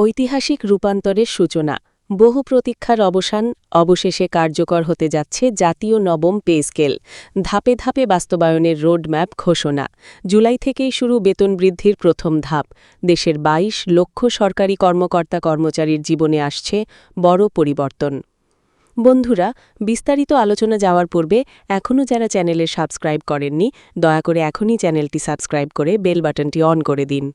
ঐতিহাসিক রূপান্তরের সূচনা, বহু প্রতীক্ষার অবসান, অবশেষে কার্যকর হতে যাচ্ছে জাতীয় নবম পে স্কেল। ধাপে ধাপে বাস্তবায়নের রোডম্যাপ ঘোষণা। জুলাই থেকেই শুরু বেতন বৃদ্ধির প্রথম ধাপ। দেশের ২২ লক্ষ সরকারি কর্মকর্তা কর্মচারীর জীবনে আসছে বড় পরিবর্তন। বন্ধুরা, বিস্তারিত আলোচনা যাওয়ার পূর্বে এখনও যারা চ্যানেলে সাবস্ক্রাইব করেননি, দয়া করে এখনই চ্যানেলটি সাবস্ক্রাইব করে বেল বাটনটি অন করে দিন।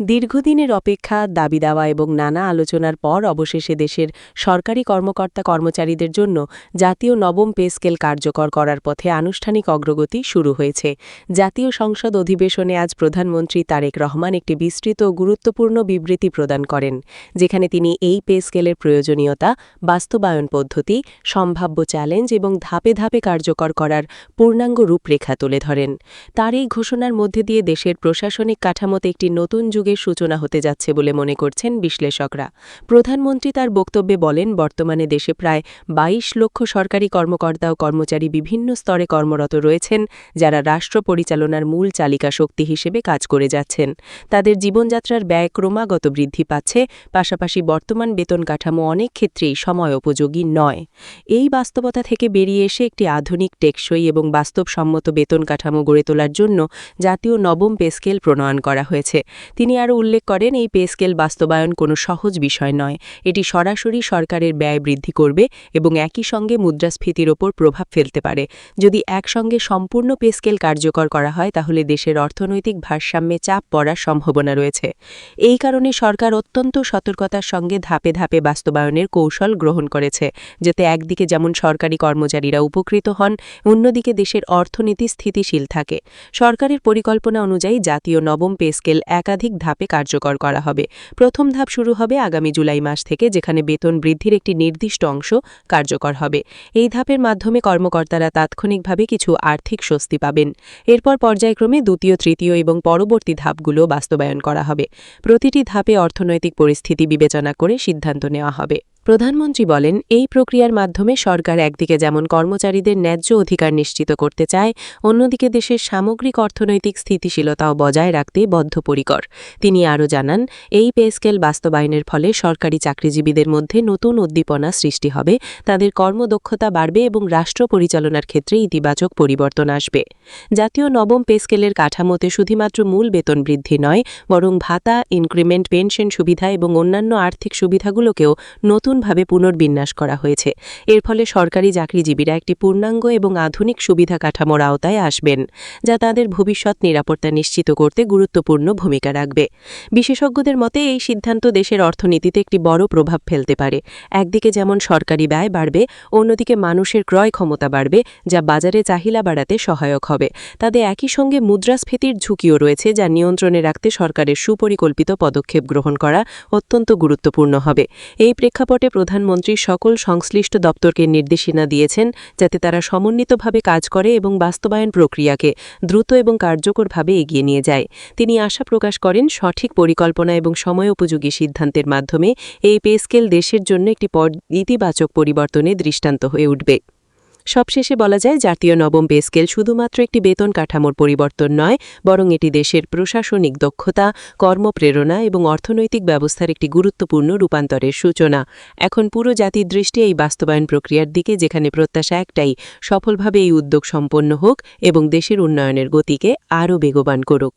দীর্ঘদিনের অপেক্ষা, দাবি দেওয়া এবং নানা আলোচনার পর অবশেষে দেশের সরকারি কর্মকর্তা কর্মচারীদের জন্য জাতীয় নবম পে স্কেল কার্যকর করার পথে আনুষ্ঠানিক অগ্রগতি শুরু হয়েছে। জাতীয় সংসদ অধিবেশনে আজ প্রধানমন্ত্রী তারেক রহমান একটি বিস্তৃত ও গুরুত্বপূর্ণ বিবৃতি প্রদান করেন, যেখানে তিনি এই পে স্কেলের প্রয়োজনীয়তা, বাস্তবায়ন পদ্ধতি, সম্ভাব্য চ্যালেঞ্জ এবং ধাপে ধাপে কার্যকর করার পূর্ণাঙ্গ রূপরেখা তুলে ধরেন। তার এই ঘোষণার মধ্যে দিয়ে দেশের প্রশাসনিক কাঠামোতে একটি নতুন যুগের সূচনা হতে যাচ্ছে বলে মনে করছেন বিশ্লেষকরা। প্রধানমন্ত্রী তার বক্তব্যে বলেন, বর্তমানে দেশে প্রায় ২২ লক্ষ সরকারি কর্মকর্তা ও কর্মচারী বিভিন্ন স্তরে কর্মরত রয়েছেন, যারা রাষ্ট্র পরিচালনার মূল চালিকা শক্তি হিসেবে কাজ করে যাচ্ছেন। তাদের জীবনযাত্রার ব্যয় ক্রমাগত বৃদ্ধি পাচ্ছে, পাশাপাশি বর্তমান বেতন কাঠামো অনেক ক্ষেত্রেই সময় উপযোগী নয়। এই বাস্তবতা থেকে বেরিয়ে এসে একটি আধুনিক, টেকসই এবং বাস্তবসম্মত বেতন কাঠামো গড়ে তোলার জন্য জাতীয় নবম পে স্কেল প্রণয়ন করা হয়েছে। তিনি আরও উল্লেখ করেন, এই পে স্কেল বাস্তবায়ন কোনো সহজ বিষয় নয়। এটি সরাসরি সরকারের ব্যয় বৃদ্ধি করবে এবং একই সঙ্গে মুদ্রাস্ফীতির ওপর প্রভাব ফেলতে পারে। যদি একসঙ্গে সম্পূর্ণ পে স্কেল কার্যকর করা হয়, তাহলে দেশের অর্থনৈতিক ভারসাম্যে চাপ পড়ার সম্ভাবনা রয়েছে। এই কারণে সরকার অত্যন্ত সতর্কতার সঙ্গে ধাপে ধাপে বাস্তবায়নের কৌশল গ্রহণ করেছে, যাতে একদিকে যেমন সরকারি কর্মচারীরা উপকৃত হন, অন্যদিকে দেশের অর্থনীতি স্থিতিশীল থাকে। সরকারের পরিকল্পনা অনুযায়ী জাতীয় নবম পে স্কেল একাধিক ধাপে কার্যকর করা হবে। প্রথম ধাপ শুরু হবে আগামী জুলাই মাস থেকে, যেখানে বেতন বৃদ্ধির একটি নির্দিষ্ট অংশ কার্যকর হবে। এই ধাপের মাধ্যমে কর্মকর্তারা তাৎক্ষণিকভাবে কিছু আর্থিক স্বস্তি পাবেন। এরপর পর্যায়ক্রমে দ্বিতীয়, তৃতীয় এবং পরবর্তী ধাপগুলো বাস্তবায়ন করা হবে। প্রতিটি ধাপে অর্থনৈতিক পরিস্থিতি বিবেচনা করে সিদ্ধান্ত নেওয়া হবে। প্রধানমন্ত্রী বলেন, এই প্রক্রিয়ার মাধ্যমে সরকার একদিকে যেমন কর্মচারীদের ন্যায্য অধিকার নিশ্চিত করতে চায়, অন্যদিকে দেশের সামগ্রিক অর্থনৈতিক স্থিতিশীলতাও বজায় রাখতে বদ্ধপরিকর। তিনি আরও জানান, এই পে স্কেল বাস্তবায়নের ফলে সরকারি চাকরিজীবীদের মধ্যে নতুন উদ্দীপনা সৃষ্টি হবে, তাদের কর্মদক্ষতা বাড়বে এবং রাষ্ট্র পরিচালনার ক্ষেত্রে ইতিবাচক পরিবর্তন আসবে। জাতীয় নবম পে স্কেলের কাঠামোতে শুধুমাত্র মূল বেতন বৃদ্ধি নয়, বরং ভাতা, ইনক্রিমেন্ট, পেনশন সুবিধা এবং অন্যান্য আর্থিক সুবিধাগুলোকেও নতুনভাবে পুনর্বিন্যাস করা হয়েছে। এর ফলে সরকারি চাকরিজীবীরা একটি পূর্ণাঙ্গ এবং আধুনিক সুবিধা কাঠামোর আওতায় আসবেন, যা তাদের ভবিষ্যৎ নিরাপত্তা নিশ্চিত করতে গুরুত্বপূর্ণ ভূমিকা রাখবে। বিশেষজ্ঞদের মতে এই সিদ্ধান্ত দেশের অর্থনীতিতে একটি বড় প্রভাব ফেলতে পারে। একদিকে যেমন সরকারি ব্যয় বাড়বে, অন্যদিকে মানুষের ক্রয় ক্ষমতা বাড়বে, যা বাজারে চাহিদা বাড়াতে সহায়ক হবে। তাদের একই সঙ্গে মুদ্রাস্ফীতির ঝুঁকিও রয়েছে, যা নিয়ন্ত্রণে রাখতে সরকারের সুপরিকল্পিত পদক্ষেপ গ্রহণ করা অত্যন্ত গুরুত্বপূর্ণ হবে। এই প্রেক্ষাপটে প্রধানমন্ত্রী সকল সংশ্লিষ্ট দপ্তরকে নির্দেশনা দিয়েছেন, যাতে তারা সমন্বিতভাবে কাজ করে এবং বাস্তবায়ন প্রক্রিয়াকে দ্রুত এবং কার্যকরভাবে এগিয়ে নিয়ে যায়। তিনি আশা প্রকাশ করেন, সঠিক পরিকল্পনা এবং সময়োপযোগী সিদ্ধান্তের মাধ্যমে এই পে স্কেল দেশের জন্য একটি ইতিবাচক পরিবর্তনের দৃষ্টান্ত হয়ে উঠবে। সবশেষে বলা যায়, জাতীয় নবম পে স্কেল শুধুমাত্র একটি বেতন কাঠামোর পরিবর্তন নয়, বরং এটি দেশের প্রশাসনিক দক্ষতা, কর্মপ্রেরণা এবং অর্থনৈতিক ব্যবস্থার একটি গুরুত্বপূর্ণ রূপান্তরের সূচনা। এখন পুরো জাতির দৃষ্টি এই বাস্তবায়ন প্রক্রিয়ার দিকে, যেখানে প্রত্যাশা একটাই, সফলভাবে এই উদ্যোগ সম্পন্ন হোক এবং দেশের উন্নয়নের গতিকে আরও বেগবান করুক।